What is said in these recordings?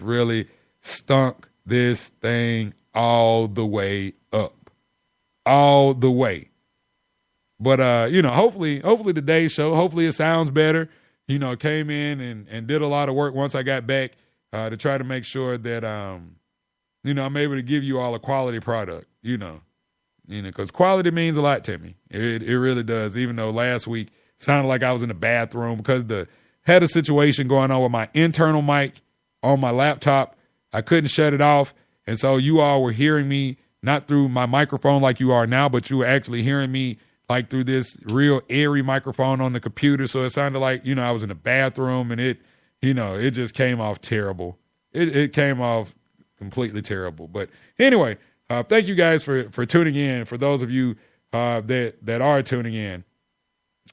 really stunk this thing all the way up. All the way. But, hopefully today's show, hopefully it sounds better. Came in and did a lot of work once I got back to try to make sure that, I'm able to give you all a quality product, because quality means a lot to me. It really does, even though last week sounded like I was in the bathroom because had a situation going on with my internal mic on my laptop. I couldn't shut it off. And so you all were hearing me not through my microphone like you are now, but you were actually hearing me like through this real airy microphone on the computer. So it sounded like, I was in the bathroom and it just came off terrible. It came off completely terrible. But anyway, thank you guys for tuning in. For those of you that are tuning in.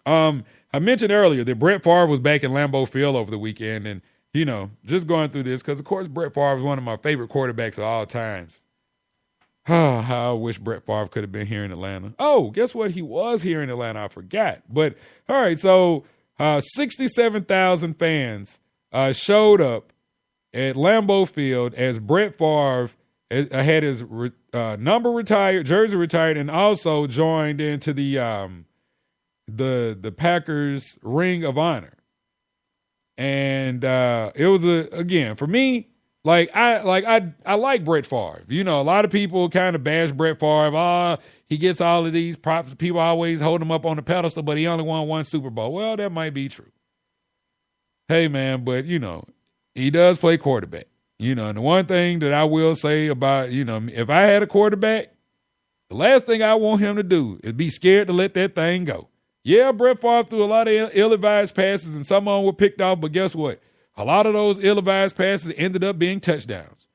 I mentioned earlier that Brett Favre was back in Lambeau Field over the weekend and, just going through this because, of course, Brett Favre is one of my favorite quarterbacks of all times. Oh, how I wish Brett Favre could have been here in Atlanta. Oh, guess what? He was here in Atlanta. I forgot. But, all right, so 67,000 fans showed up at Lambeau Field as Brett Favre had his number retired, jersey retired, and also joined into the Packers Ring of Honor. And it was again for me. I like Brett Favre. A lot of people kind of bash Brett Favre. He gets all of these props. People always hold him up on the pedestal, but he only won one Super Bowl. Well, that might be true. Hey, man, but, he does play quarterback. And the one thing that I will say about, if I had a quarterback, the last thing I want him to do is be scared to let that thing go. Yeah, Brett Favre threw a lot of ill-advised passes, and some of them were picked off, but guess what? A lot of those ill-advised passes ended up being touchdowns,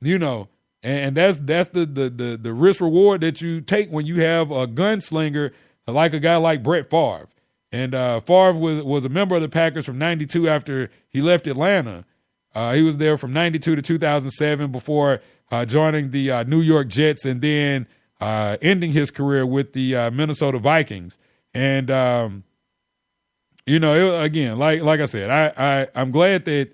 and that's the risk reward that you take when you have a gunslinger like a guy like Brett Favre. And Favre was a member of the Packers from 92 after he left Atlanta. He was there from 92 to 2007 before joining the New York Jets and then ending his career with the Minnesota Vikings. And again, like I said, I'm glad that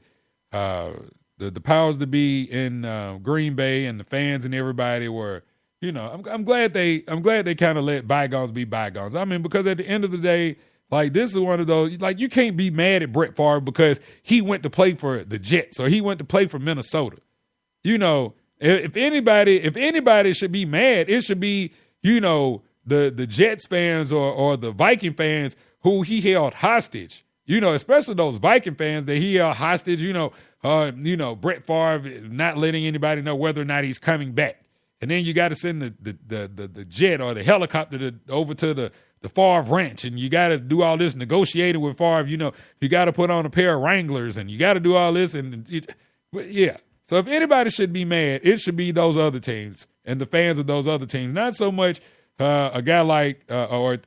the powers to be in Green Bay and the fans and everybody were, I'm glad they kind of let bygones be bygones. I mean, because at the end of the day, this is one of those, you can't be mad at Brett Favre because he went to play for the Jets or he went to play for Minnesota. If anybody should be mad, it should be, the Jets fans or the Viking fans who he held hostage, especially those Viking fans that he held hostage, Brett Favre not letting anybody know whether or not he's coming back. And then you got to send the jet or the helicopter over to the Favre Ranch, and you got to do all this negotiating with Favre. You got to put on a pair of Wranglers, and you got to do all this. Yeah. So if anybody should be mad, it should be those other teams and the fans of those other teams, not so much a guy like or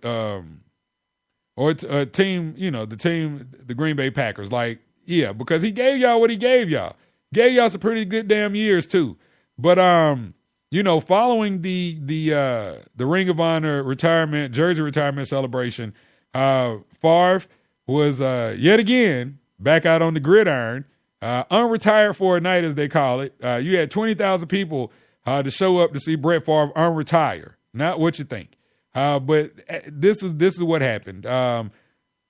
a team, the Green Bay Packers. Because he gave y'all what he gave y'all. Gave y'all some pretty good damn years too. But following the Ring of Honor jersey retirement celebration, Favre was yet again back out on the gridiron, unretired for a night, as they call it. You had 20,000 people to show up to see Brett Favre unretire. Not what you think. But this is what happened.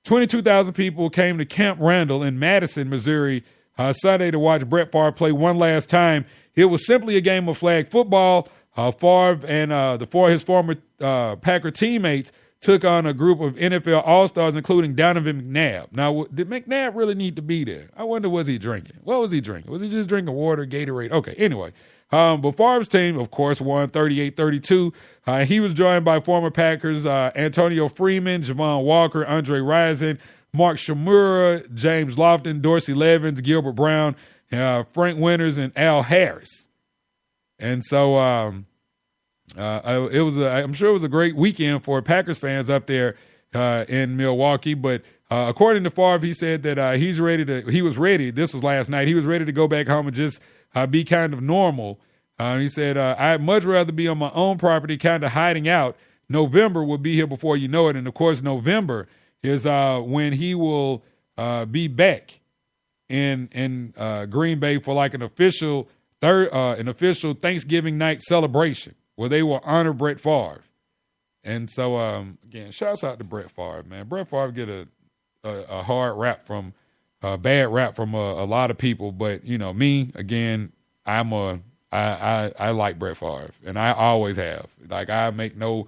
22,000 people came to Camp Randall in Madison, Missouri, Sunday to watch Brett Favre play one last time. It was simply a game of flag football. Favre and his former Packer teammates took on a group of NFL All-Stars, including Donovan McNabb. Now, did McNabb really need to be there? I wonder, was he drinking? What was he drinking? Was he just drinking water, Gatorade? Okay, anyway. But Favre's team, of course, won 38-32. He was joined by former Packers Antonio Freeman, Javon Walker, Andre Rison, Mark Shimura, James Lofton, Dorsey Levens, Gilbert Brown, Frank Winters, and Al Harris. And so I'm sure it was a great weekend for Packers fans up there in Milwaukee. But according to Favre, he said that he was ready. This was last night. He was ready to go back home and just be kind of normal. He said, I'd much rather be on my own property, kind of hiding out. November will be here before you know it. And, of course, November is when he will be back in Green Bay for like an official Thanksgiving night celebration where they will honor Brett Favre. And so again, shouts out to Brett Favre, man. Brett Favre get a hard rap from bad rap from a lot of people, but me again, I like Brett Favre, and I always have. Like I make no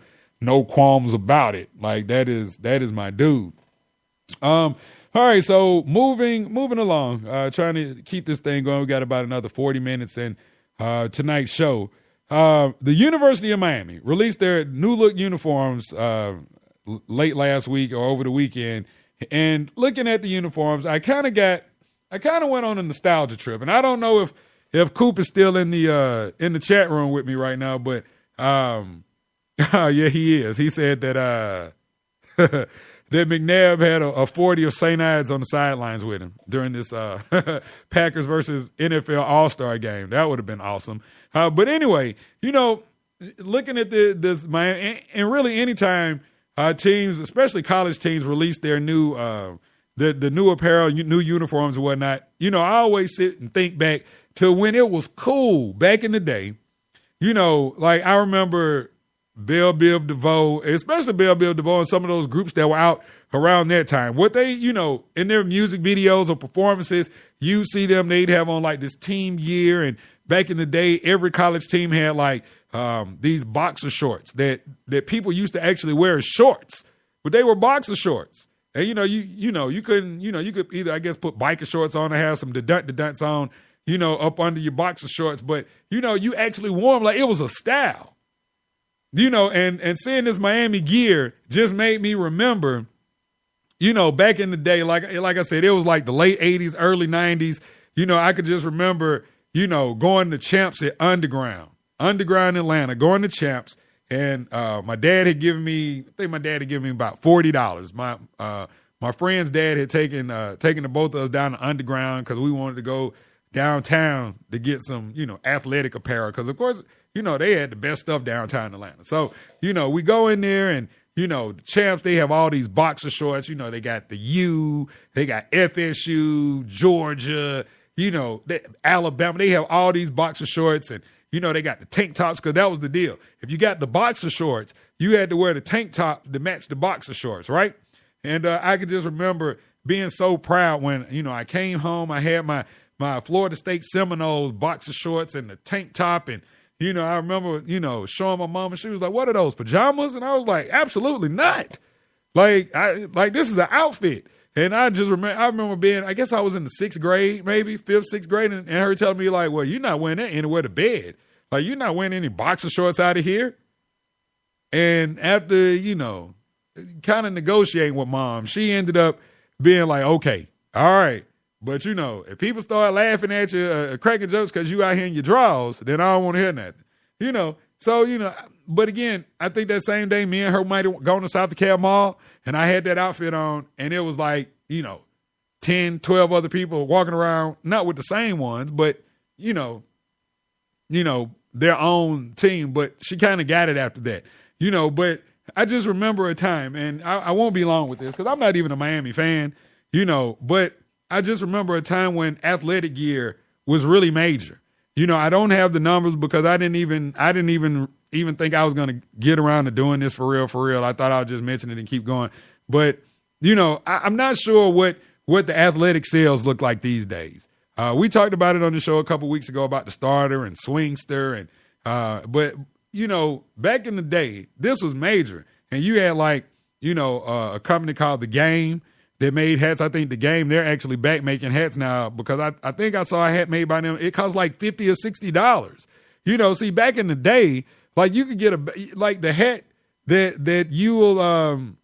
qualms about it. Like that is my dude. All right, so moving along, trying to keep this thing going. We got about another 40 minutes in tonight's show. The University of Miami released their new look uniforms late last week or over the weekend. And looking at the uniforms, I kind of went on a nostalgia trip. And I don't know if Coop is still in the chat room with me right now, but yeah, he is. He said that that McNabb had a 40 of St. Ides on the sidelines with him during this Packers versus NFL All-Star game. That would have been awesome. But anyway, looking at this Miami, and really anytime teams, especially college teams, release their new the new apparel, new uniforms and whatnot, I always sit and think back to when it was cool back in the day. Like I remember Bell Biv DeVoe, especially Bell Biv DeVoe and some of those groups that were out around that time. What they, in their music videos or performances, you see them, they'd have on like this team gear. And back in the day, every college team had like these boxer shorts that people used to actually wear as shorts, but they were boxer shorts. And you couldn't, you could either, I guess, put biker shorts on or have some dunts on, up under your boxer shorts. But, you actually wore them like it was a style. And seeing this Miami gear just made me remember, back in the day, like I said, it was like the late 80s, early 90s. I could just remember, going to Champs at Underground Atlanta, going to Champs. And my dad had given me, about $40. My friend's dad had taken the both of us down to Underground because we wanted to go downtown to get some, athletic apparel. Because, of course, they had the best stuff downtown Atlanta. So, we go in there and, the Champs, they have all these boxer shorts. They got the U, they got FSU, Georgia, Alabama. They have all these boxer shorts and, they got the tank tops because that was the deal. If you got the boxer shorts, you had to wear the tank top to match the boxer shorts, right? And I could just remember being so proud when, I came home, I had my Florida State Seminoles boxer shorts and the tank top. And, I remember, showing my mom and she was like, what are those, pajamas? And I was like, absolutely not. Like this is an outfit. And I remember being, I guess I was in the 6th grade, maybe 5th, 6th grade. And her telling me like, well, you're not wearing that anywhere to bed. Like, you're not wearing any boxer shorts out of here. And after, kind of negotiating with mom, she ended up being like, okay, all right. But, if people start laughing at you, cracking jokes because you out here in your drawers, then I don't want to hear nothing. So, but again, I think that same day, me and her might have gone to South DeKalb Mall, and I had that outfit on, and it was like, 10, 12 other people walking around, not with the same ones, but, their own team, but she kind of got it after that, but I just remember a time, and I won't be long with this because I'm not even a Miami fan, but I just remember a time when athletic gear was really major. I don't have the numbers because I didn't even think I was going to get around to doing this for real. I thought I would just mention it and keep going. But, I'm not sure what the athletic sales look like these days. We talked about it on the show a couple weeks ago about the starter and swingster. And but, back in the day, this was major. And you had like, a company called The Game that made hats. I think The Game, they're actually back making hats now because I think I saw a hat made by them. It cost like $50 or $60. See, back in the day, like you could get the hat that you will,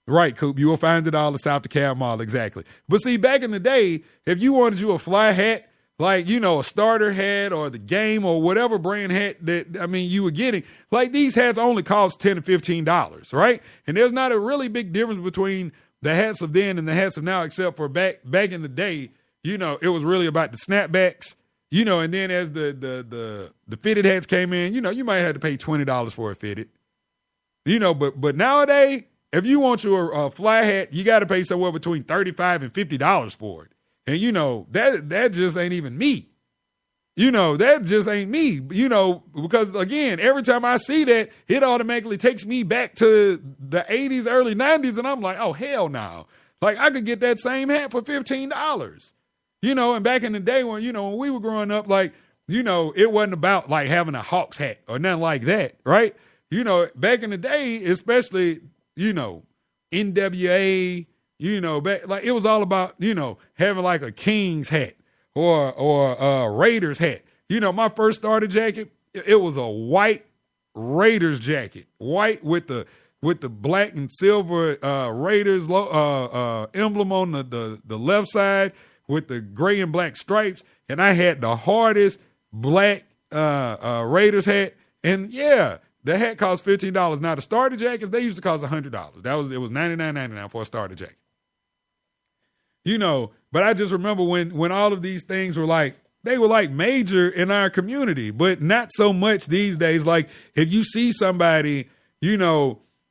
right, Coop, you will find it all at South DeKalb Mall, exactly. But see, back in the day, if you wanted you a fly hat, like, a starter hat or The Game or whatever brand hat that, you were getting, like these hats only cost $10 to $15, right? And there's not a really big difference between the hats of then and the hats of now, except for back in the day, it was really about the snapbacks, and then as the fitted hats came in, you might have to pay $20 for a fitted, but nowadays, if you want your fly hat, you got to pay somewhere between $35 and $50 for it. And, that just ain't even me. That just ain't me, because, again, every time I see that, it automatically takes me back to the 80s, early 90s, and I'm like, oh, hell no. Like, I could get that same hat for $15, and back in the day when, when we were growing up, like, it wasn't about, like, having a Hawks hat or nothing like that, right? Back in the day, especially, NWA, back, like, it was all about, having, like, a Kings hat. Or a Raiders hat. My first starter jacket, it was a white Raiders jacket, white with the black and silver Raiders emblem on the left side with the gray and black stripes, and I had the hardest black Raiders hat, and yeah, the hat cost $15. Now the starter jackets, they used to cost $100. It was $99.99 for a starter jacket. But I just remember when all of these things were like, they were like major in our community, but not so much these days. Like if you see somebody,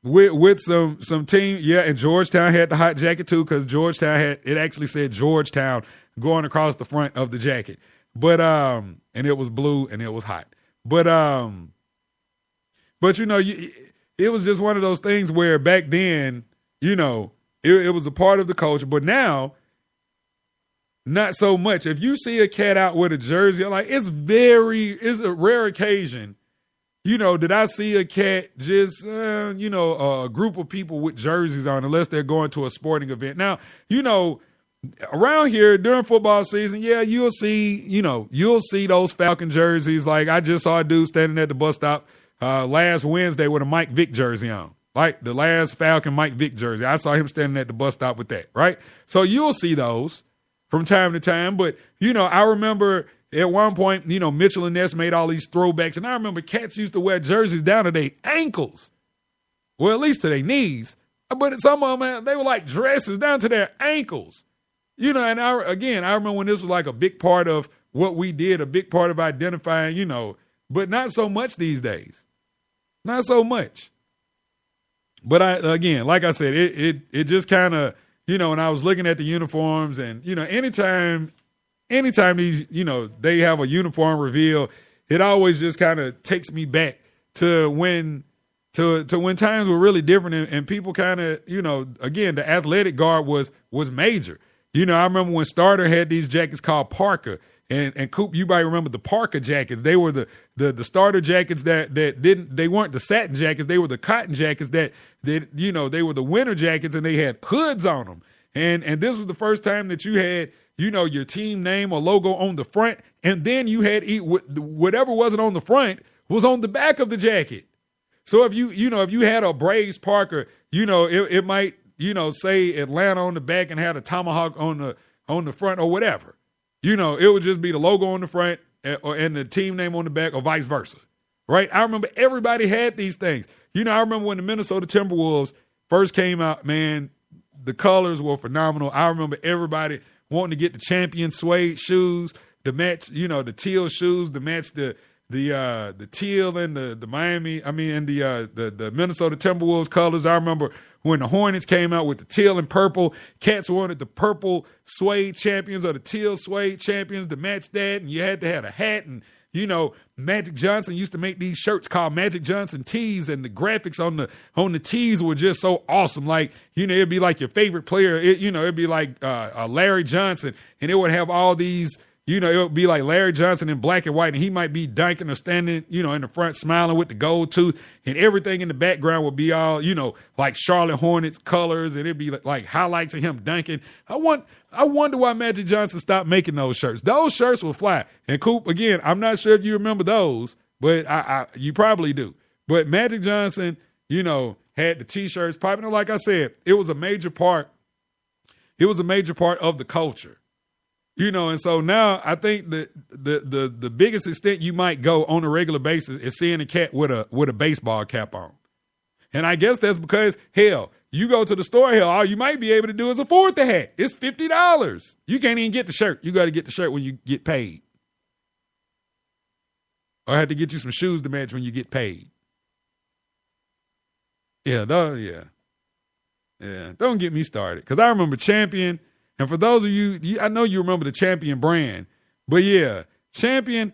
with some team, yeah, and Georgetown had the hot jacket too, because Georgetown it actually said Georgetown going across the front of the jacket. But and it was blue and it was hot. But it was just one of those things where back then, it was a part of the culture, but now, not so much. If you see a cat out with a jersey, like it's a rare occasion, that I see a cat just, a group of people with jerseys on, unless they're going to a sporting event. Now, around here during football season, yeah, you'll see those Falcon jerseys. Like I just saw a dude standing at the bus stop last Wednesday with a Mike Vick jersey on. Like the last Falcon Mike Vick jersey. I saw him standing at the bus stop with that, right? So you'll see those from time to time. But, I remember at one point, Mitchell and Ness made all these throwbacks. And I remember cats used to wear jerseys down to their ankles. Well, at least to their knees. But some of them, they were like dresses down to their ankles. And I remember when this was like a big part of what we did, a big part of identifying, but not so much these days. Not so much. But like I said, it just kind of, and I was looking at the uniforms and, anytime these, they have a uniform reveal, it always just kind of takes me back to when times were really different and people kind of, again, the athletic guard was major. I remember when Starter had these jackets called Parker. And Coop, you might remember the Parker jackets. They were the starter jackets they weren't the satin jackets. They were the cotton jackets that they were the winter jackets and they had hoods on them. And this was the first time that you had, your team name or logo on the front. And then you had whatever wasn't on the front was on the back of the jacket. So if you had a Braves Parker, it might, say Atlanta on the back and had a tomahawk on the front or whatever. It would just be the logo on the front and the team name on the back or vice versa, right? I remember everybody had these things. I remember when the Minnesota Timberwolves first came out, man, the colors were phenomenal. I remember everybody wanting to get the champion suede shoes, to match, the teal shoes, to match the teal and the Miami, and the Minnesota Timberwolves colors. I remember when the Hornets came out with the teal and purple, cats wanted the purple suede champions or the teal suede champions to match that, and you had to have a hat. And Magic Johnson used to make these shirts called Magic Johnson tees, and the graphics on the tees were just so awesome. Like, it'd be like your favorite player. It'd be like Larry Johnson, and it would have all these. It would be like Larry Johnson in black and white, and he might be dunking or standing, in the front smiling with the gold tooth, and everything in the background would be all, like Charlotte Hornets colors, and it'd be like highlights of him dunking. I wonder why Magic Johnson stopped making those shirts. Those shirts will fly. And Coop, again, I'm not sure if you remember those, but you probably do. But Magic Johnson, had the T-shirts popping. Like I said, it was a major part. It was a major part of the culture. And so now I think that the biggest extent you might go on a regular basis is seeing a cat with a baseball cap on. And I guess that's because, hell, you go to the store, all you might be able to do is afford the hat. It's $50. You can't even get the shirt. You got to get the shirt when you get paid. Or have to get you some shoes to match when you get paid. Yeah. Don't get me started. Because I remember Champion, And for those of you, I know you remember the Champion brand, but yeah, Champion